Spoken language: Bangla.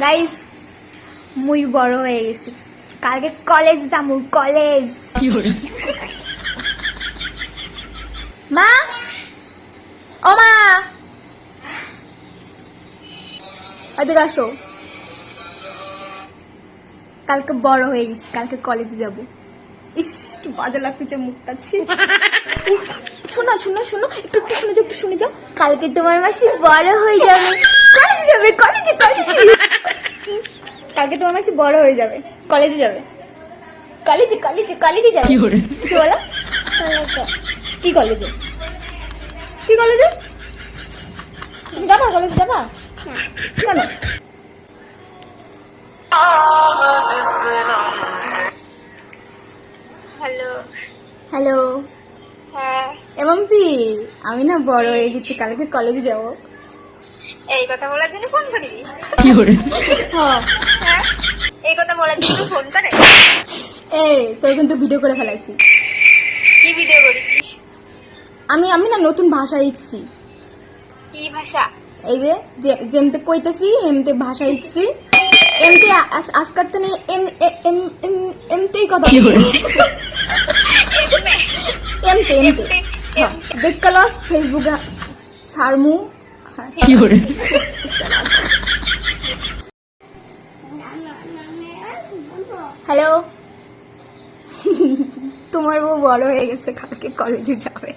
গাইস মুই বড় হয়ে গেছি, কালকে কলেজ যাবো। কলেজ মা, ও মা, এদিকে আসো। কালকে বড় হয়ে গেছি, কালকে কলেজে যাব। ইস কি বাজে লাগতেছে মুখটা। শোনো শোনো শোনো, একটু একটু শুনে যাও, একটু শুনে যাও। কালকে তোমার মাসি বড় হয়ে যাবে, কলেজে যাবে, কলেজে কলেজে। কালকে তোমার মাসি বড় হয়ে যাবে, কলেজে যাবে, কলেজে কলেজে কলেজে যাবে। কিছু বলো। কি কলেজে? কি কলেজে? তুমি যাবা কলেজে? যাবা কেন? হ্যালো। হ্যালো। হ্যাঁ, এবং তুই, আমি না বড় হয়ে গেছি, কালকে কলেজে যাব। এই কথা বলার জন্য ফোন করি? হ্যাঁ। হ্যাঁ, এই কথা বলার জন্য ফোন করে? এই তোর কিন্তু ভিডিও করে ফেলাইছি। কি ভিডিও করেছিস? আমি আমি না নতুন ভাষা শিখছি। কি ভাষা? এই যে যেমতে কইতেছি এমতে ভাষা শিখছি। এমতে আজকাল তো নেই, এমতেই কথা বলি। এমতে এমতে দেখ কালস ফেসবুকে সারমু। হ্যালো। তোমার বউ বড় হয়ে গেছে, কালকে কলেজে যাবে।